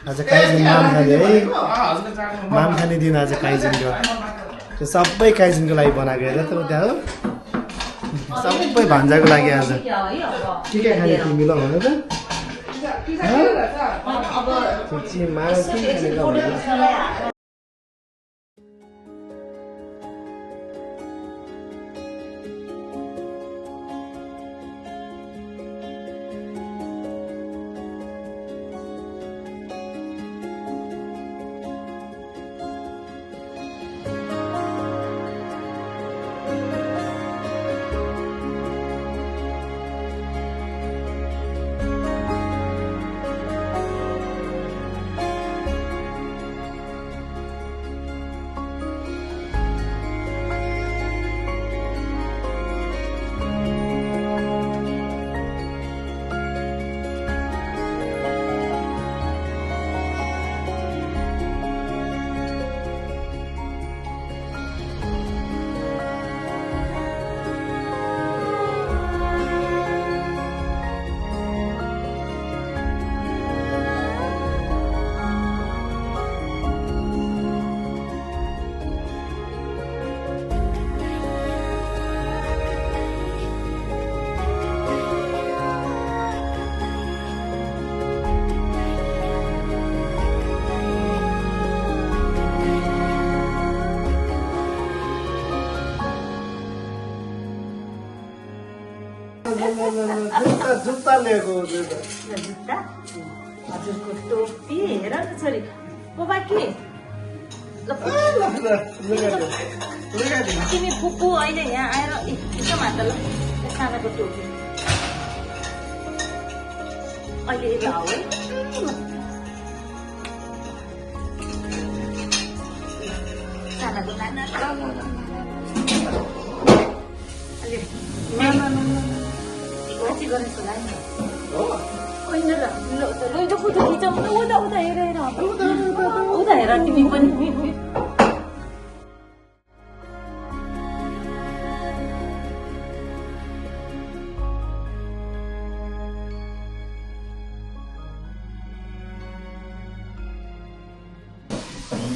आज काइजिन माम खाने है माम खाने दिन आज काइजिनको त्यो सबै काइजिनको लागि बनाएको हेर त त्यहाँ हो सबै भान्जाको लागि आज के खाने तिमी ल भन त माम के खाने ल भन जुत्ता ल्याएको जुत्ता हजुरको टोपी हेर न छोरी बाबा के तिमी फुपू अहिले यहाँ आएर एकदम हात ल सानाको टोपी अहिले लाऊ है सानाको नाना कति गरेको लागि होइन र ल फोटो खिचाउँ न उता हेर उता हेर तिमी पनि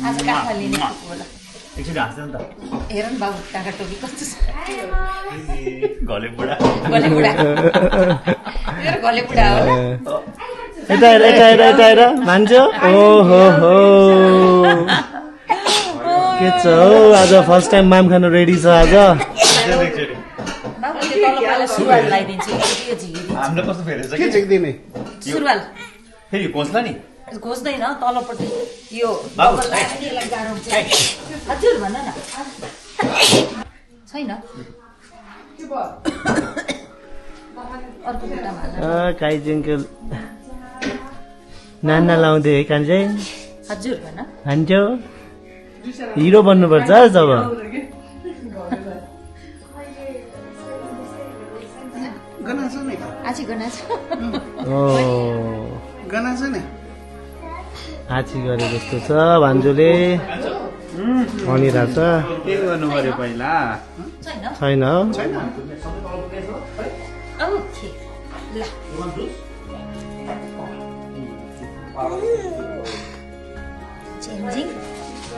आज काका लिने होला एकछिन हाँस्छ नि त हेर न बाबु काका टोपी कस्तो छ गले बुढा होला यता मान्छे ओहो के छ हौ आज फर्स्ट टाइम माम खानु रेडी छ आज सुरुवाल लगाइदिन्छु हाम्रो कस्तो फेरेछ के झिक्दिने सुरुवाल फेरि घोस्ला नि घोस्दैन तलपट्टि यो हजुर भन न छैन काइजिनको नाना लाउँदै है कान्छे हजुर भन हान्छौ हिरो बन्नुपर्छ जब आछि गरे जस्तो छ भान्जोले भनिरहेछ के गर्नु पर्यो पहिला छैन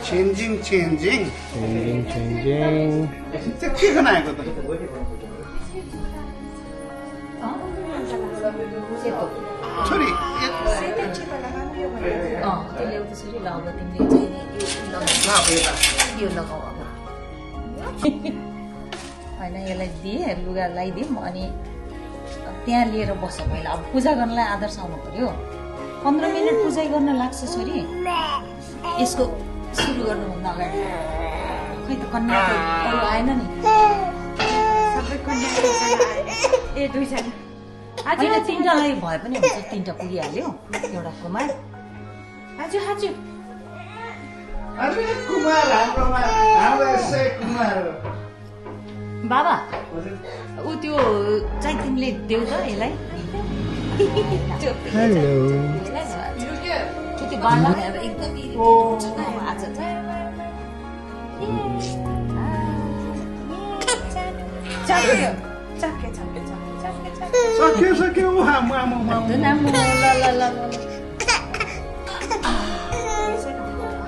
चेन्जिङ के बनाएको त छोरी त्यसले त्यसरी लगाउँदा तिमीले यो लगाऊ अब होइन यसलाई दिएँ लुगा लगाइदिउँ अनि त्यहाँ लिएर बस्छ पहिला अब पूजा गर्नलाई आदर्श आउनु पर्यो 15 मिनट पूजा गर्न लाग्छ छोरी यसको सुरु गर्नुभन्दा अगाडि खै त कन्या अरू आएन नि सबै कन्या ए दुईजना आज 3टालाई भए पनि हुन्छ 3टा पुगिहाल्यो एउटा कुमार हजुर बाबा ऊ त्यो चाहिँ तिमीले देऊ त यसलाई एकदम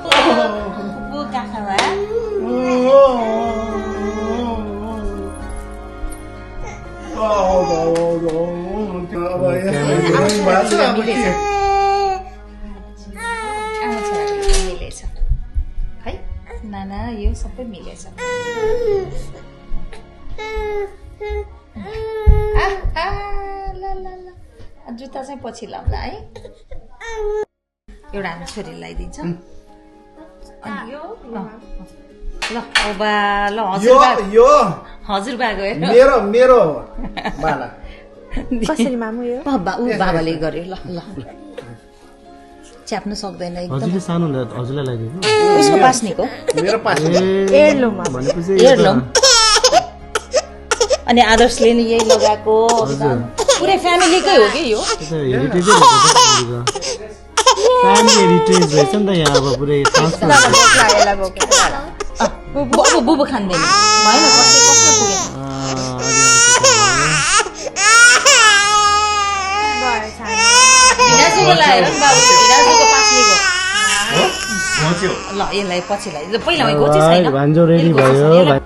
फुपू काखमा मिलेछ है नाना यो सबै मिलेछ जुत्ता चाहिँ पछि लाउँला है एउटा हामी छोरीलाई लगाइदिन्छ ल औबा ल हजुरबा गयो मेरो बाला कसरी मामु यो बाबाले गर्यो ल ल च्याप्नु सक्दैन एकदम हजुरले सानो हुँदा हजुरलाई लगाइदिनु उसको पास्नीको मेरो पास हेर्लौँ अनि आदर्शले नि यही लगाएको पुरै फ्यामिलीकै हो कि यो फ्यामिली हेरिटेज रहेछ नि त यहाँ अब पुरै अब बुबु खाँदैन भएन कस्तो पुग्यो हिराजुको लगाएर नि बाबु हिराजुको पास्नीको ल यसलाई पछि लगाइ पहिला गोची छैन भान्जो रेडी भयो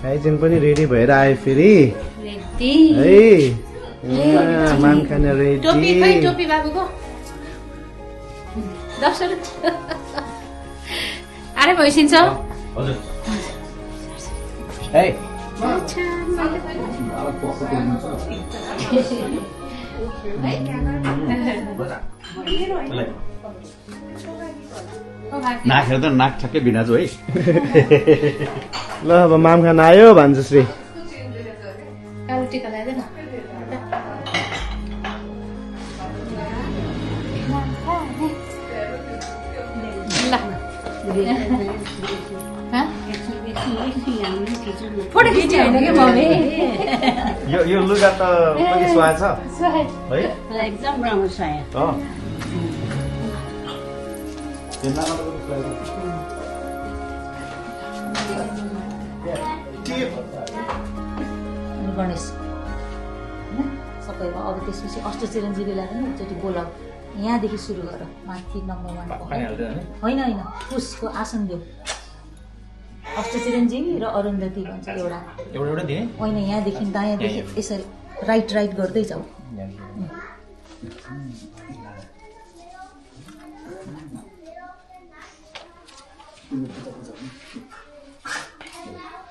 खाइजन पनि रेडी भएर आयो फेरि है मान खाने रेडी टोपी बाबुको दर्शन अरे भइसिन्छ है नाक हेर्दा नाक ठ्याक्कै बिनाजु है ल अब माम खान आयो भान्जुश्री कालो टिका लगाइदेन फोटो खिच्यो होइन कि मम्मी यो लुगा त पनि सुहाए छ है एकदम राम्रो छ यहाँ गणेश सबै भयो अब त्यसपछि अष्टचिरञ्जीवीलाई पनि एकचोटि बोलाऊ यहाँदेखि सुरु गर माथि नम्बर 1 होइन उसको आसन देऊ अष्टचिरञ्जीवी र अरुन्धती भन्छ एउटा होइन यहाँदेखि दायाँदेखि यसरी राइट गर्दै जाऊ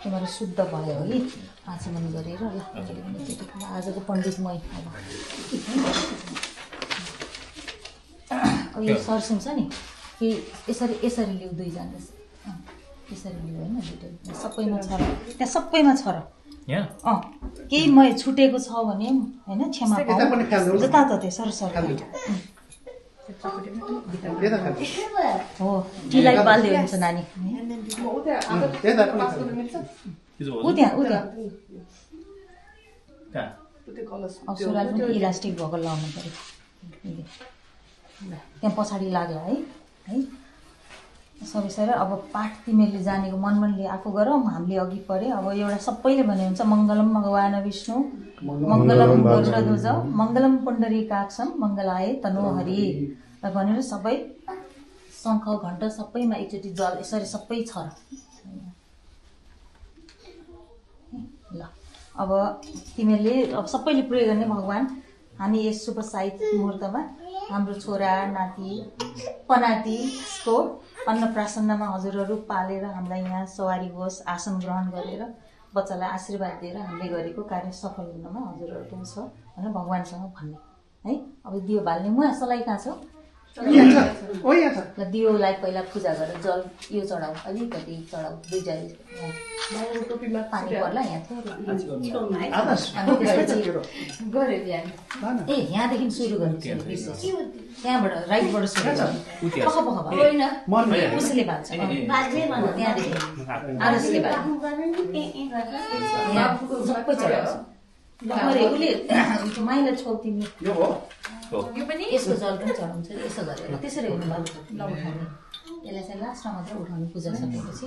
तिमीहरू शुद्ध भयो है आचमन गरेर ल आजको पण्डित मै अब यो सरसिङ छ नि कि यसरी लिउ दुईजना यसरी लिउ होइन दुइटै सबैमा छ र त्यहाँ सबैमा छ र केही मै छुटेको छ भने होइन क्षमा पाऊ जता ततै सर हो टिलाई बाल्दै हुन्छ नानी सुरुवाल पनि इलास्टिक भएको लाउनु पऱ्यो त्यहाँ पछाडि लाग्यो है सबैसरी अब पाठ तिमीहरूले जानेको मनले आफू गर हामीले अघि पढ्यो अब एउटा सबैले भने हुन्छ मङ्गलम भगवान विष्णु मङ्गलम गरुडध्वज मङ्गलम पुण्डरीकाक्षम मङ्गलाय तनोहरि भनेर सबै शङ्ख घण्ट सबैमा एकचोटि जल यसरी सबै छ ल अब तिमीहरूले अब सबैले प्रे गर्ने भगवान् हामी यस शुभ साहित मुहुर्तमा हाम्रो छोरा नाति पनातिको अन्नप्रासन्नमा हजुरहरू पालेर हामीलाई यहाँ सवारी होस् आसन ग्रहण गरेर बच्चालाई आशीर्वाद दिएर हामीले गरेको कार्य सफल हुनमा हजुरहरूको छ भनेर भगवान्सँग भन्ने है अब दियो बाल्ने मुहा सलाई कहाँ छ ल दियोलाई पहिला पूजा गरेर जल यो चढाऊ अलिकति चढाऊ दुईजना पानी पर्ला यहाँ ए यहाँदेखि सुरु गर्नु त्यहाँबाट राइटबाट सुरु उसले भाल्छ त्यहाँदेखि आदर्शले भाल्छ सबै चढाउँछ उसले माइला छौ तिमी यसको जल पनि चढाउँछ यसो गरेर त्यसरी हुनु भयो उठाउने यसलाई चाहिँ लास्टमा मात्रै उठाउने पूजा सकेपछि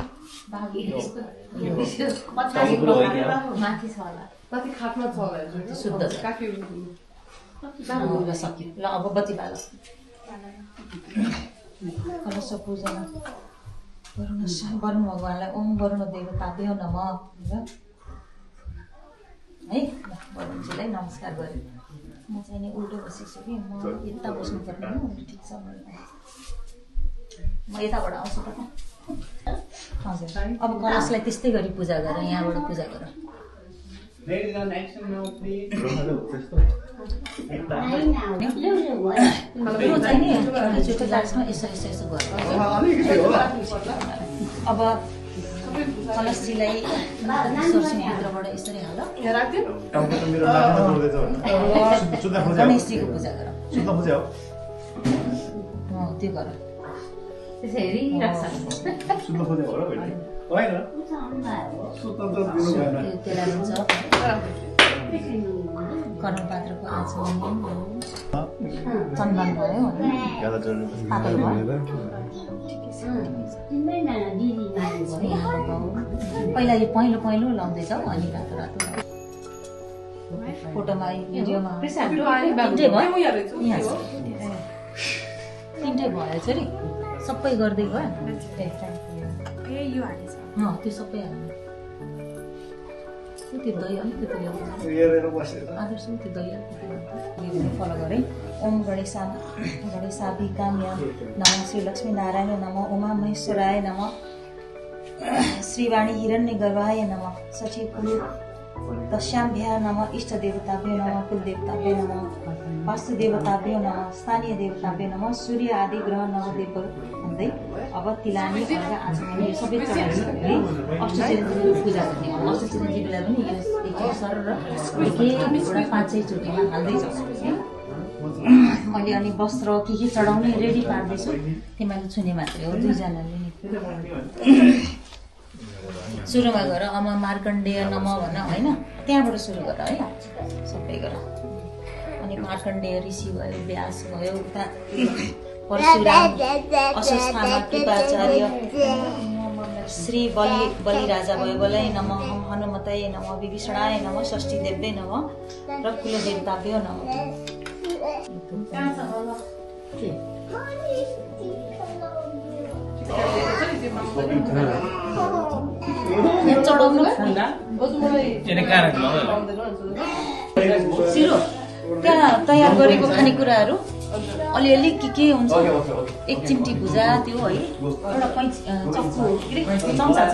माथि छ होला शुद्ध ल सक्यो ल अब बत्ती बाल कलश पूजा वरुण भगवान्लाई ओम वरुण देवताभ्यो नमः है वरुणजीलाई नमस्कार गरेँ म चाहिँ नि उल्टो बसेको छु कि म यता बस्नुपर्ने हो ठिक छ म यताबाट आउँछु त हजुर अब कलशलाई त्यस्तै गरी पूजा गर यहाँबाट पूजा गर त्यो चाहिँ नि एकचोटि लास्टमा यसो यसो यसो गर अब कलशजीलाई सरसिंहभित्रबाट यसरी हाल गणेशजीको पूजा गर त्यो गर त्यसलाई हुन्छ कर्णपात्रको आचमन चन्दन भयो पातल भयो पहिला यो पहिलो पहिलो लाउँदैछ अनि रातो रातो फोटोमा भिडियोमा तिनटै भयो छ नि सबै गर्दै गयो त्यो सबै हाल्नु त्यो दही अलिकति आदर्श त्यो दही अलिकति फलो गरेँ ओम गणेशाभिकाम्य नमः श्री लक्ष्मी नारायण नमः उमा महेश्वराय नमः श्रीवाणी हिरण्य गर्भाय नमः सचिव कुल दश्याभ्या नमः इष्ट देवताभ्यो नमः कुल देवताभ्यो नमः वास्तु देवताभ्यो नमः स्थानीय देवताभ्यो नमः सूर्य आदि ग्रह नवदेव भन्दै अब तिलानी अर्घ आचमन यो सबै चढाइसकेर अष्टचिरञ्जीवीको पूजा गर्ने हो अष्टचिरञ्जीवीलाई पनि यो एक सर र एक पाँचैचोटिमा हाल्दै जान्छु मैले अनि वस्त्र के चढाउने रेडी पार्दैछु तिमीले छुने मात्रै हो दुईजनाले नि सुरुमा गर अम मार्कण्डेय नम भन होइन त्यहाँबाट सुरु गर है सबै गर अनि मार्कण्डेय ऋषि भयो व्यास भयो उता परशुराम अश्वस्थामा कृपाचार्य श्री बलि राजा भयो बलै नमः हनुमतये नमः विभीषणाय नमः षष्ठी देव्यै नमः र कुल देवताभ्यो नमः चढाउनु सिरो त्यहाँ तयार गरेको खानेकुराहरू अलिअलि के हुन्छ एक चिम्टी भुजा त्यो है एउटा चक्कु चम्चा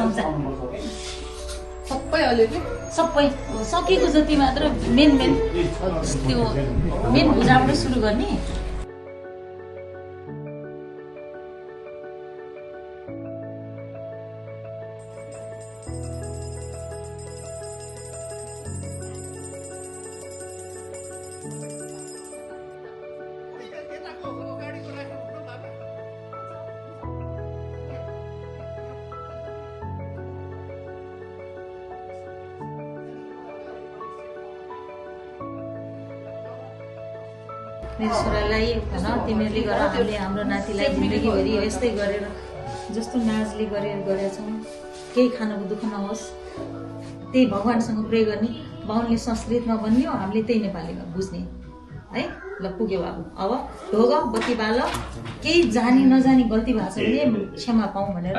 सबै सकेको जति मात्र मेन त्यो मेन भुजाबाट सुरु गर्ने मेरो छोरालाई भन तिमीहरूले गर हामीले हाम्रो नातिलाई जिन्दगीभरि यस्तै गरेर जस्तो नाचले गरेका छौँ केही खानको दुःख नहोस् त्यही भगवान्सँग प्रे गर्ने बाहुनले संस्कृतमा भन्यो हामीले त्यही नेपालीमा बुझ्ने है ल पुग्यो बाबु अब ढोग बत्ती बाल केही जानी नजानी गल्ती भएको छ भने क्षमा पाऊँ भनेर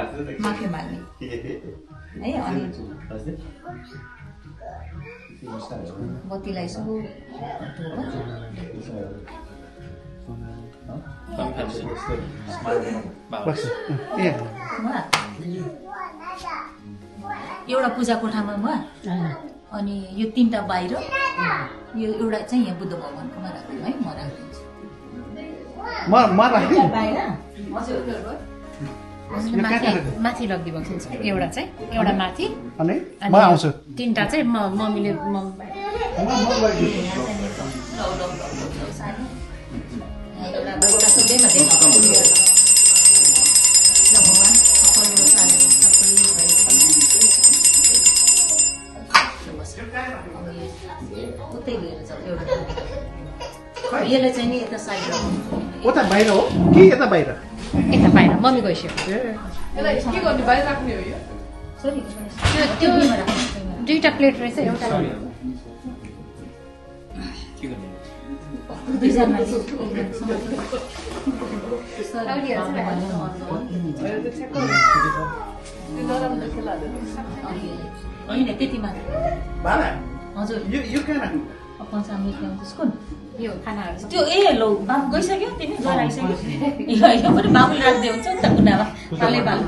माफी माग्ने है अनि बत्तीलाई यसो एउटा पूजा कोठामा अनि यो तीनटा बाहिर यो एउटा चाहिँ यहाँ बुद्ध भगवान्कोमा राख्नु है म राखिदिन्छु माथि लगिदिन्छ एउटा चाहिँ एउटा माथि अनि तीनटा चाहिँ मम्मीले यसलाई चाहिँ नि यता साइड उता बाहिर हो कि यता बाहिर मम्मी गइसक्यो त्यो दुईटा प्लेट रहेछ एउटा दुईजना होइन त्यतिमा बाबा हजुर यो किन राख्नु पञ्चामृत ल्याउँदैछ कुन यो खानाहरू त्यो लो बाबु गइसक्यो तिमी ज्वरो आइसक्यो यो पनि बाबुले राख्दै हुन्छ नि त कुनामा पाले पाल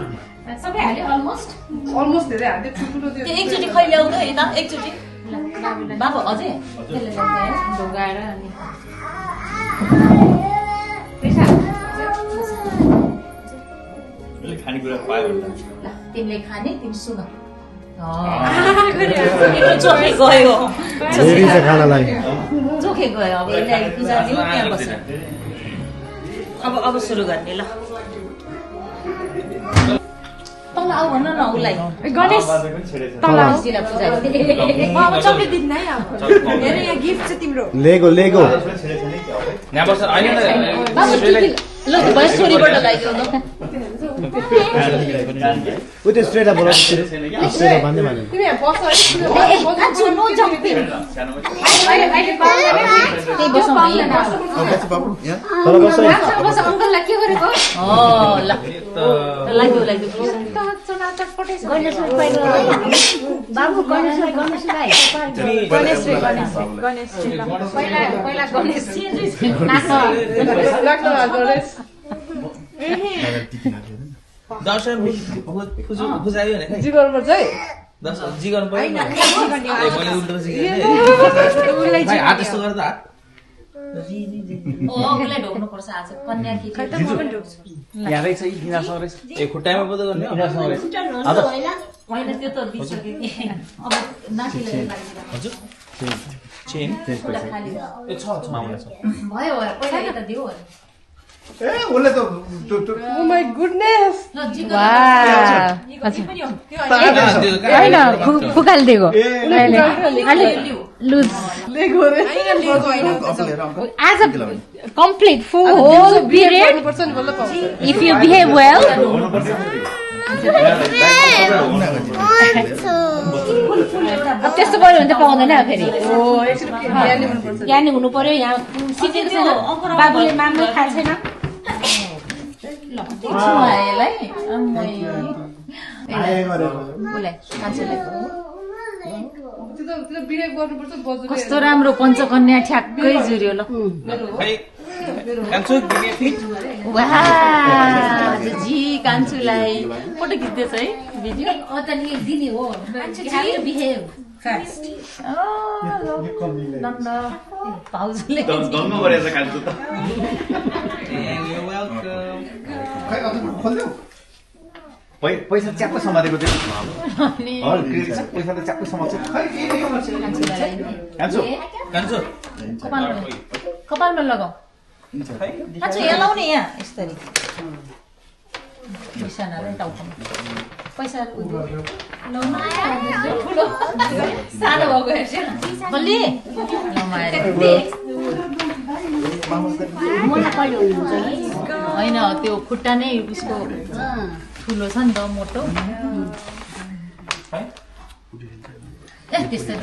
सबै हाल्यो अलमोस्ट धेरै हाल्दै ठुल्ठुलो त्यो एकचोटि खै ल्याउँदै यता एकचोटि बाबु अझै त्यसले ढोगाएर अनि खानेकुरा पायो भने ल तिमीले खाने तिमी सुन चोखे गयो चोखे गयो अब यसलाई पूजा दिनु त्यहाँ बस्छ अब सुरु गर्ने ल तल आऊ भन न उसलाई गणेश गणेशजीलाई पूजा अब चक्लेट दिन्न है अब हेर यहाँ गिफ्ट छ तिम्रो लेगो बाबु ल छोरीबाट लगाइदियो ल उते स्ट्रेट अप बोला स्ट्रेट अप भन्दै भन्दै तिमी यहाँ बस है कान्छु नो जम्पिङ त्यही बसौँ है तल बस बस अङ्कललाई के गरेको ल लाग्यो बाबु गणेशलाई गणेश पहिला गणेश दर्शन बुझायो भने जिगरमा चाहिँ जिगर होइन मैले उल्टो सिकेँ भाइ हात यस्तो गर्दा हात उसलाई ढोक्नुपर्छ आज कन्या के यहाँ रहेछ दिनासँग रहेछ ए खुट्टामा पो त गर्ने दिनासँग रहेछ होइन त्यो त दिइसक्यो कि अब नातिलाई लाग्दैन हजुर चेन खाली ए छ मामला छ भयो पहिला यता दियो ए उसले त ओ माय गुडनेस ल जिगर होइन फुकाल दिएको लुज आज complete full whole period if you behave well अब त्यस्तो गर्यो भने त पाउँदैन फेरि ज्ञानी हुनु पर्यो यहाँ सिकेको छैन बाबुले माम्नु थाहा छैन कस्तो राम्रो पञ्चकन्या ठ्याक्कै जुर्यो ल जी कान्छुलाई फोटो खिच्दैछ है भिडियो दिने हो भाउजूले दङ्ग गरेछ कान्छु त पैसा च्याप्प समातेको थियो पैसा त च्याप्प समात्छ कान्छु कपालमा लगाऊ कान्छु यहाँ लाउने यहाँ यसरी बिसानालाई टाउकोमा पैसा सानो भएको हेर्छ बल्ली होइन त्यो खुट्टा नै उसको ठुलो छ नि त मोटो ए त्यस्तै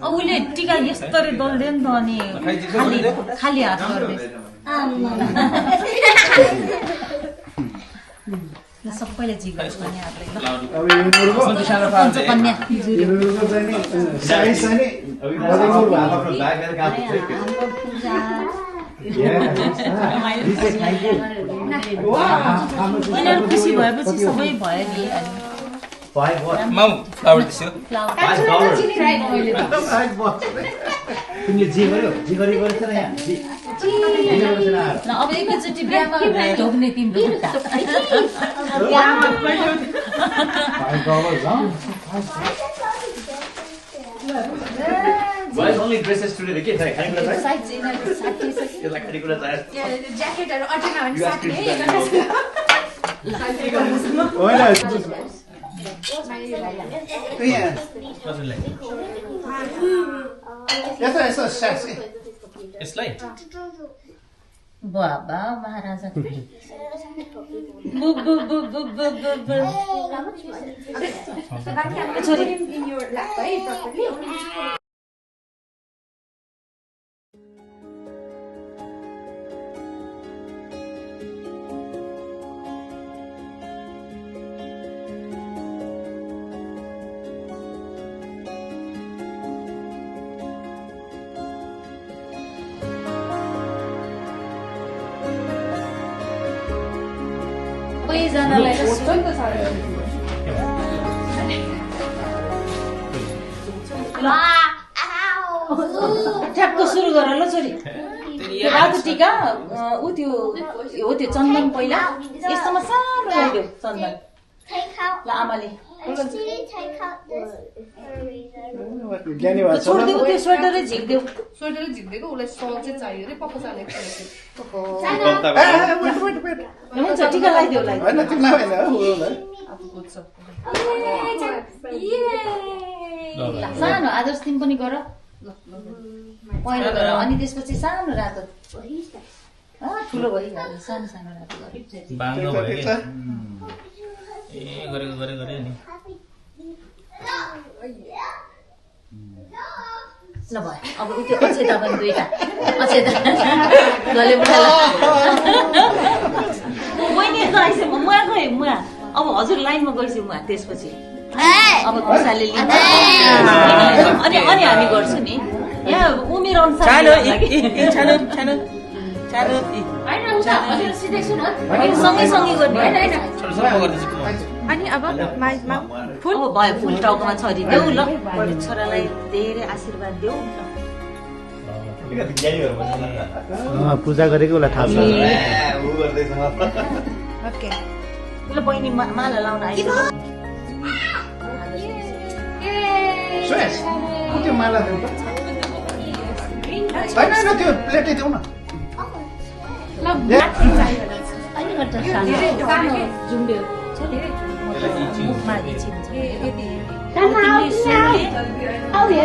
उसले टिका यस्तरी दल्दियो नि त अनि खाली हात गर्दै सबैले जिगर कन्या खुसी भएपछि सबै भयो नि तिमीले जे गरेको छ नि यहाँ अब एकैचोटि बिहामा ढोक्ने तिम्रो खुट्टा Boys only dresses today. The kids, खानेकुरा चाहियो? यसलाई खानेकुरा चाहियो? ज्याकेटहरु अटेन भने You ask साथी kids यसलाई यसलाई बाबा महाराजा छोरी सबैजनालाई ठ्याक्क सुरु गर ल छोरी रातो टिका ऊ त्यो हो त्यो चन्दन पहिला यस्तोमा सानो ल्याइदेऊ चन्दन ल आमाले छोडिदेऊ त्यो स्वेटरै झिक्देऊ स्वेटर झिक्दिएको उसलाई सल चाहिँ चाहियो अरे पक्का चालेको हुन्छ टिका लगाइदेऊ होइन तिमीलाई होइन सानो आदर्श तिमी पनि गर पहिला गर अनि त्यसपछि सानो रातो ठुलो भइहाल्यो सानो सानो रातो बाङ्गो भयो के ए गरेको गरे नि ल भयो अब त्यो अचेता पनि दुईटा अचेता गले मुवा अब हजुर लाइनमा गइसक्यो मुवा त्यसपछि अब खुसाले लिन्छ अनि हामी गर्छु नि यहाँ उमेर अनुसार सँगै गर्ने अनि अब फुल भयो फुल टाउकोमा छरिदेऊ ल छोरालाई धेरै आशीर्वाद देऊ पूजा गरेको उसलाई थाहा छ ल बहिनी माला लाउन आइदिनु त्यो माला देऊ छैन त्यो प्लेटै देऊ न मुखमा इचिन्छ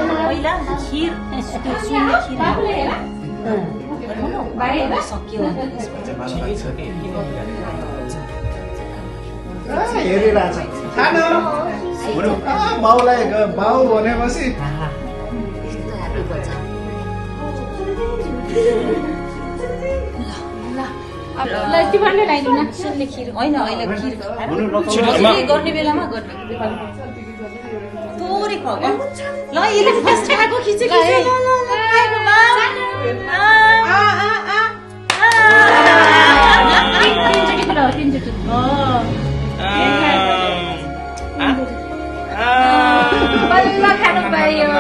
पहिला खिर सक्यो हेरिरहेछ खानु बाउलाई बाउ भनेपछि होइन अहिले खिर गर्ने बेलामा गर्ने थोरै खुवाऊ ल यसले फर्स्ट खाएको खिचडी बल्ल खानु पायो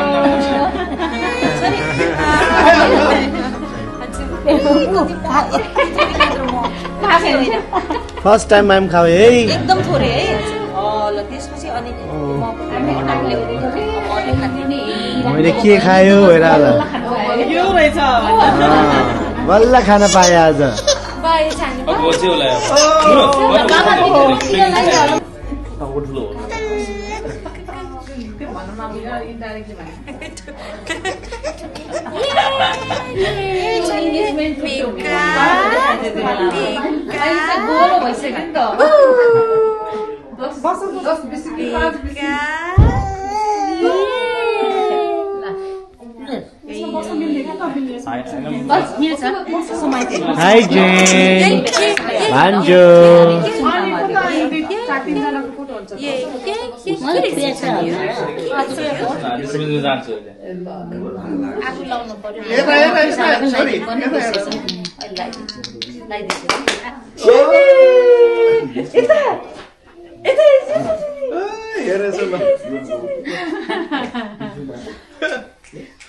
फर्स्ट टाइम माम खाऊ है एकदम थोरै है ल त्यसपछि अनि मैले के खायो हेर बल्ल खान पाएँ आज गोलो भइसक्यो नि त हाई जेन भान्जो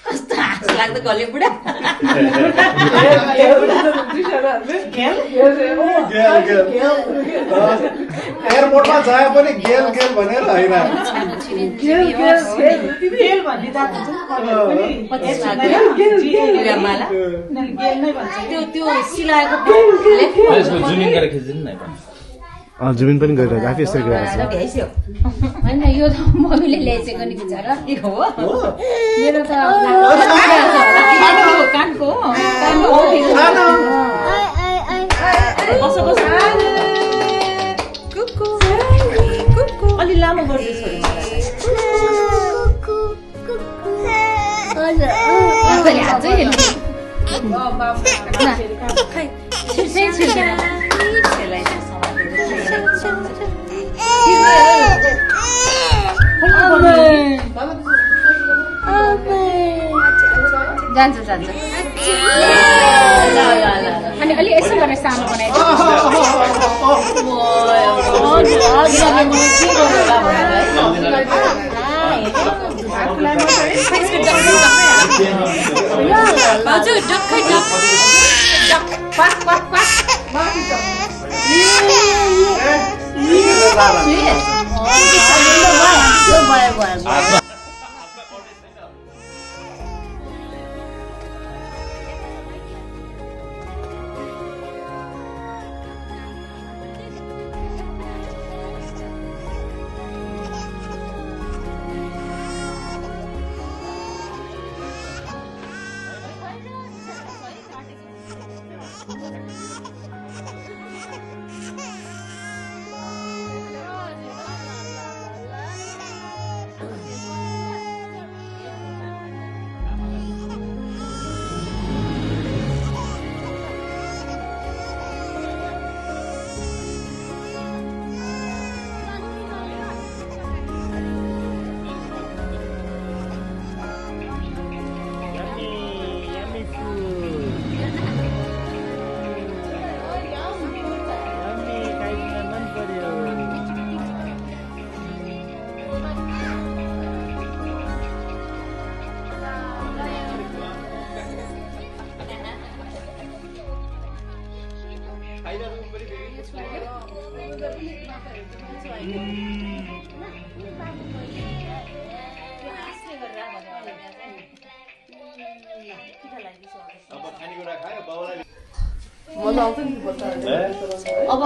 कस्तो हाँसो लाग्दो गले बुढा एयरपोर्टमा जाए पनि गेल गेल भनेर होइन त्यो सिलाएको जुमिन पनि गरिरहेको आफै यस्तै गरिरहेको होइन यो त मम्मीले ल्याइसकेको नि बिचरा हो मेरो त कानको बस बस अलि लामो गर्दैछ अरे जान्छ जान्छ अनि अलि यसो गरेर सानो हजुर डक्कै अब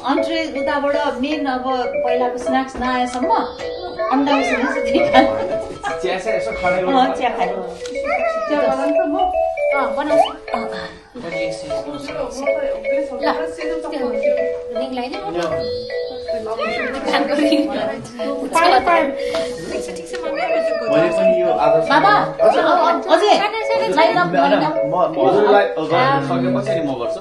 अन्ट्रे उताबाट मेन अब पहिलाको स्न्याक्स नआएसम्म अन्डा उसिनेछ चिया खानु बाबा अझै लाइन अप हजुरलाई सकेपछि म गर्छु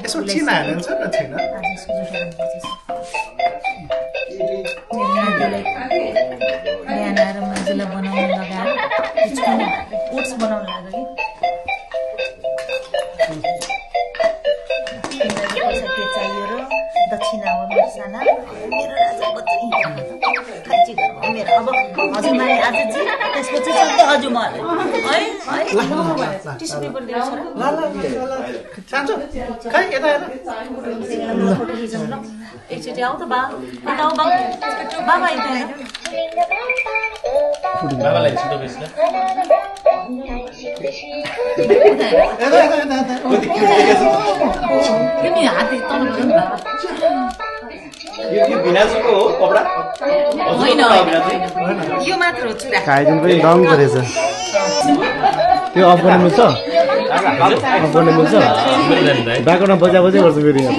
यसो चिना हालिन्छ न छैन बिहान आएर मान्छेलाई बनाउन लगाएर ओट्स बनाउन लाग्यो कि पैसा के चाहियो र दक्षिणा हो मेरो साना मेरो राजा बच्चा खाइची घरमा मेरो अब हजुर माने आज चाहिँ त्यसपछि चाहिँ हजुर म है टिस्यु पेपर दिएर साँचो खै यता फोटो खिचौँ ल एकचोटि आऊ त बा यता आऊ बाबा यता बाबालाई छिटो बेच्न तिमी हात तल गयो नि यो बिनाजुको हो कपडा होइन यो मात्र हो चुरा खाइदिनु पनि रङ गरेछ त्यो अफ गर्न मिल्छ अफ गर्न मिल्छ ब्याकग्राउन्डमा बजा बजै गर्छ फेरि यहाँ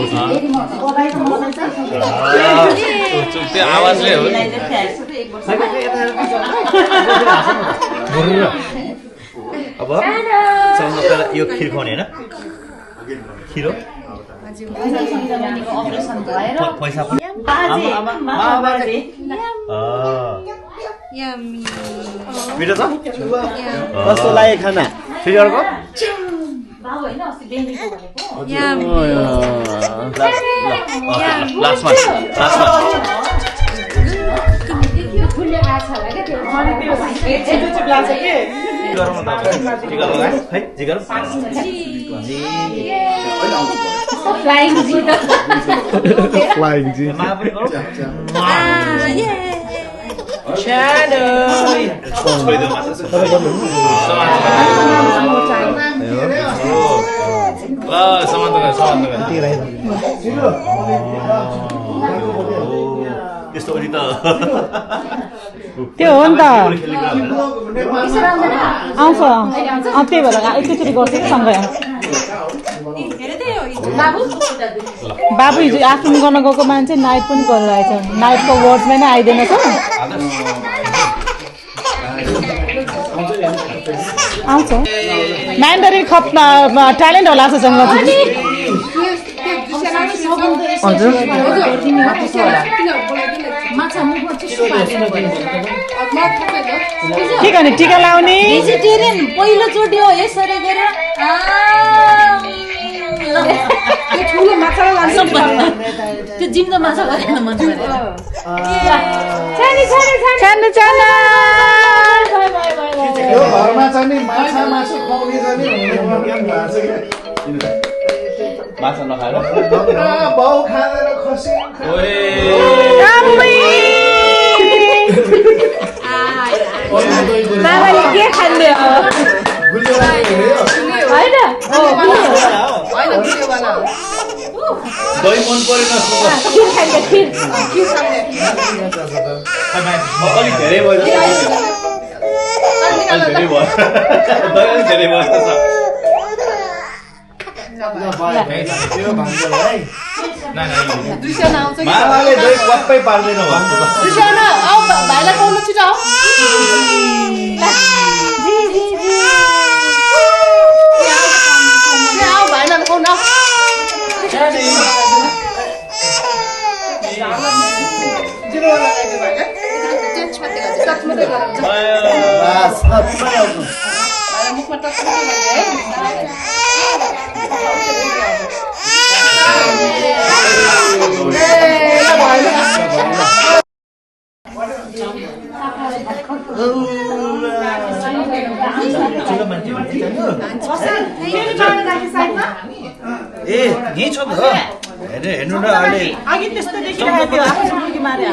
त्यो आवाजले हो अब यो खिर खुवाउने होइन खिर हो अपरेसन भएर पैसा पनि मिठो छ कस्तो लाग्यो खाना फेरि अर्को बाबु होइन अस्ति बेनीको भनेको लास्टमा टिका लगाए है जिगर Flying G. फ्लाइङ जी छोइदियो मात्र यस्तो पनि त त्यो हो नि त आउँछ त्यही भएर एकैचोटि गर्छु कि सँगै बाबु हिजो आफ्नो गर्न गएको मान्छे नाइट पनि गरिरहेछ नाइटको वर्ड्समै नै आइदिएन छ आउँछ म्यान्डरिन खप ट्यालेन्ट होला जसँग हजुर के गर्ने टिका लाउने भेजिटेरियन पहिलोचोटि हो यसरी गरेर त्यो जिम्दो माछा गरेर मन पऱ्यो यो घरमा चाहिँ नि माछा मासु खुवाउने चाहिँ नि माछा नखाएर बाउ खाँदैन खसी बाबाले के खान्ने हो होइन दही मन परेन खिर खान्छ खिर अलिक धेरै भयो दही अलिक धेरै भयो मामाले दही क्वाप्पै पार्दैन ए यही छ त हेर्नु न अहिले अघि त्यस्तो देखिरहेको थियो आफ्नो मुर्गी मारे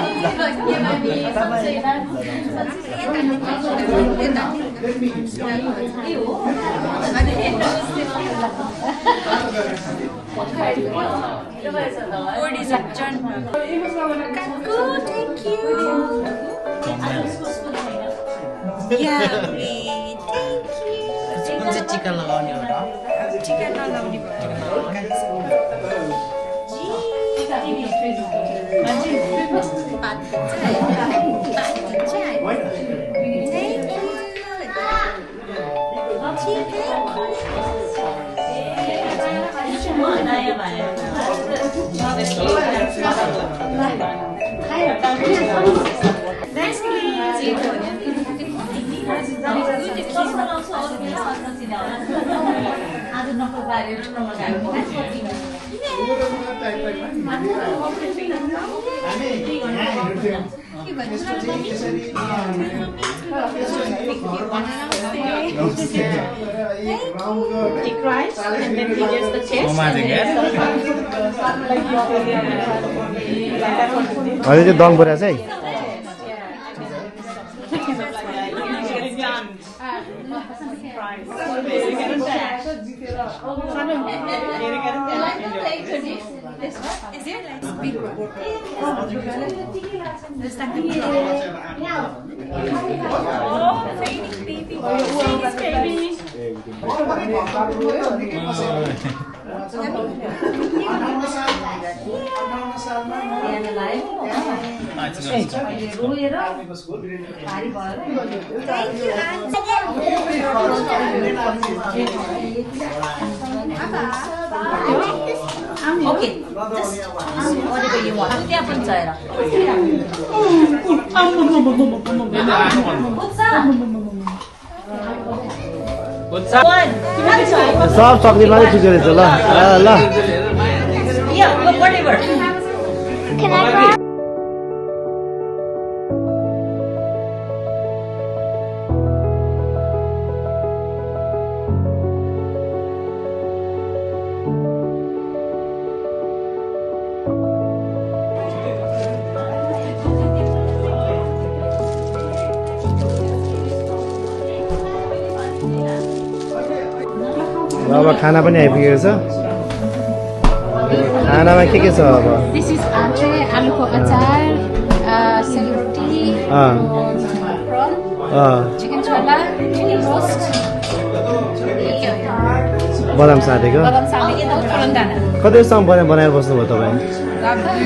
टिका लगाउने हो टिका नलाउने He cries and then he gets the chest. अहिले चाहिँ दङ परेको छ है Cries. Okay, just whatever you want. त्यहाँ पनि छ हेर। सब सक्ने मात्रै चुक्यो रहेछ ल ल Yeah, whatever. अब खाना पनि आइपुगेको छ खानामा के छ अब This is आलुको अचार सेलरोटी चिकन छोला चिकन रोस्ट बदाम साँधेको कतिसम्म बनाएर बस्नुभयो तपाईँ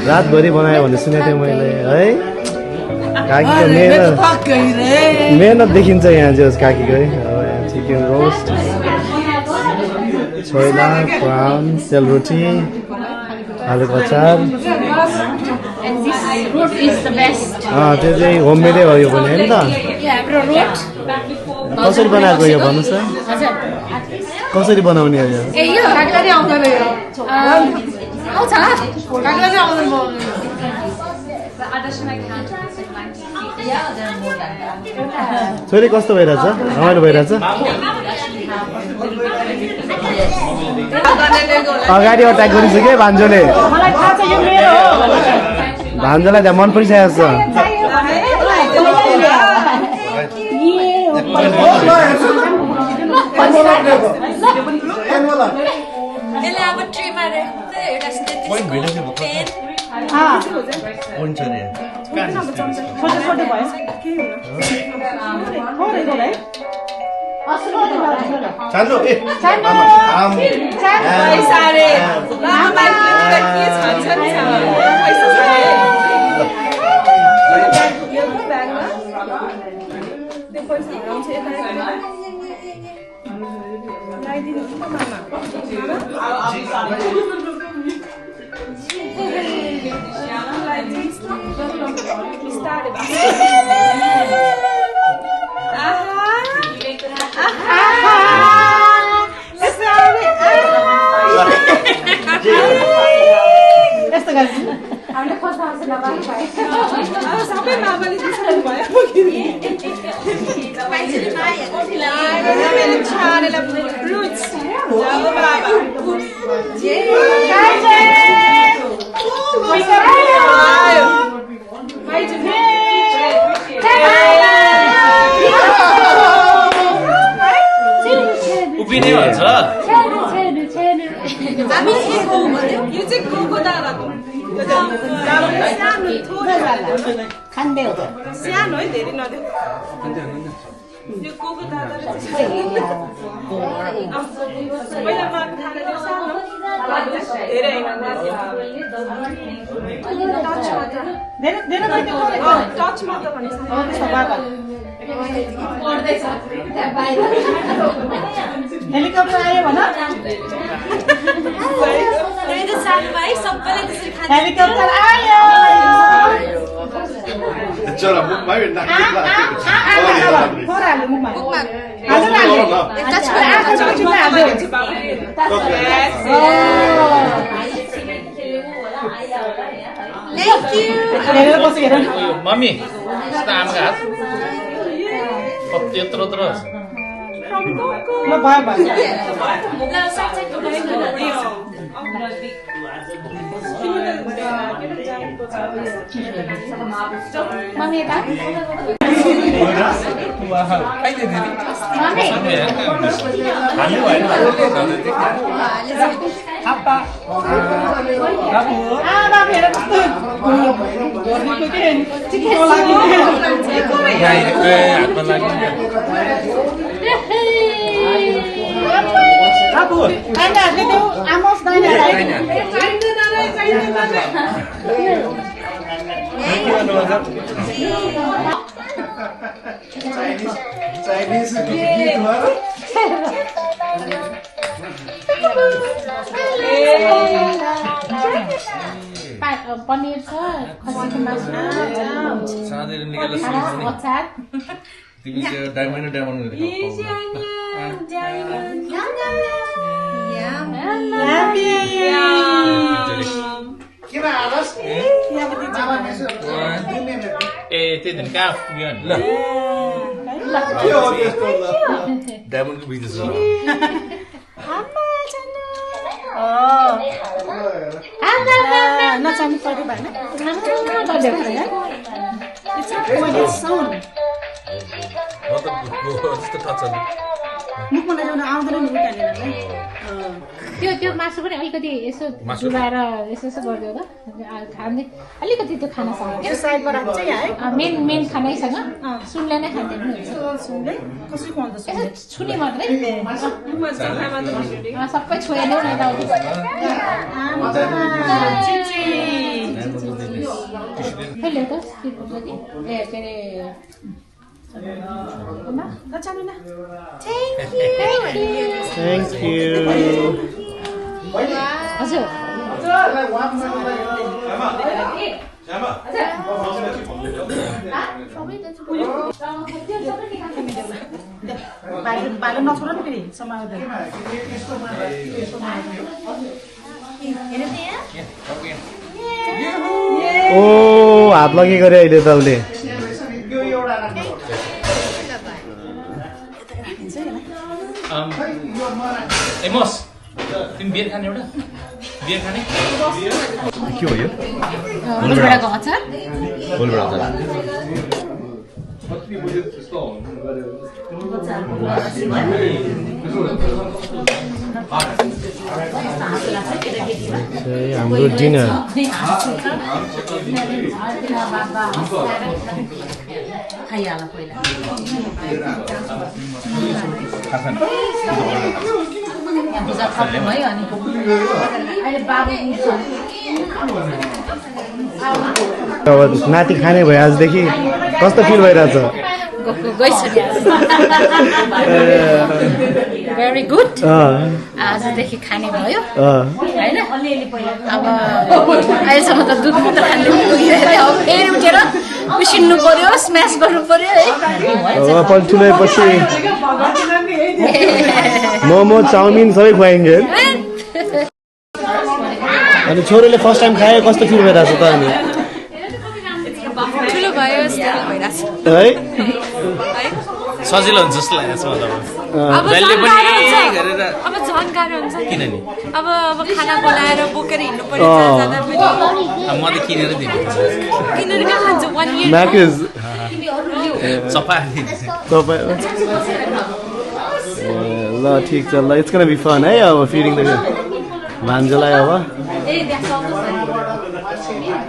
रातभरि बनायो भन्ने सुनेको थिएँ मैले है काकीको मेहनत देखिन्छ यहाँ जोस् काकीको है चिकन रोस्ट छोला प्राउन सेलरोटी आलुको अचार त्यो चाहिँ होममेडै हो यो पनि होइन त कसरी बनाएको यो भन्नुहोस् त कसरी बनाउने हो यो छोरी कस्तो भइरहेछ रमाइलो भइरहेछ अगाडि अट्याक गरिसक्यो भान्जोले भान्जोलाई त्यहाँ मन परिसकेको छ उभिने भन्छ सानो है धेरै नदेऊ यो कोको दादा पहिला माग खाना दियो सानो धेरै हैन टच मात्र भन्छ हेलिकप्टर आयो भन हेलिकप्टर आयो चरा मुखमा छोराहरूले मुखमा मम्मी यस्तो आमाको हात कति यत्रो यत्रो ल भयो भयो मम्मी यता खाइदियो दिदी Chinese gigit banget. पनिर छ खसीको मासु साँधेर निकालेर अचार तिमी त्यो डायमन्ड किन आलस? ए त्यही दिन कहाँ पुग्यो नि ल के हो त्यस्तो ल? डायमन्डको बिजनेस हो नचाहिने पऱ्यो भएन त्यस्तो थाहा छैन त्यो मासु पनि अलिकति यसो डुबाएर यसो गरिदियो त खाँदै अलिकति त्यो खानासँग साइडमा राख्छ मेन खानैसँग सुनले नै खाँदैन छुने मात्रै सबै छोएर नै कहिले त ए के अरे Thank you. हजुर बाहिर नछोड न फेरि ओ हात लगे गरे अहिले त उसले एमोस तिमी बियर खाने एउटा बियर खाने के हो यो फुलबडाको अचार फुलबाट अचार हाम्रो डिनर खाइहाल पहिला पूजा खत्तम भयो अनि अहिले बाबु अब नाति खाने भयो आजदेखि कस्तो फिल भइरहेछ भेरी गुड आजदेखि खाने भयो होइन अब अहिलेसम्म त दुध मात्र खाने पुगिरहेको अब फेरि उठेर उसिन्नु पर्यो स्म्यास गर्नु पर्यो है ठुलोपछि मोमो चाउमिन सबै खुवाइन्छ अनि छोरोले फर्स्ट टाइम खायो कस्तो फिल भइरहेछ त अनि ठुलो भयो है सजिलो हुन्छ जस्तो लागेको छ मलाई अब झन् गाह्रो हुन्छ किनभने अब खाना बनाएर बोकेर हिँड्नु पर्यो म त किनेर दिनु किनेर कहाँ खान्छु 1 year म्याकेज सफा ल ठिक छ ल इट्स गोना बी फन है अब फिडिङ द भान्जोलाई अब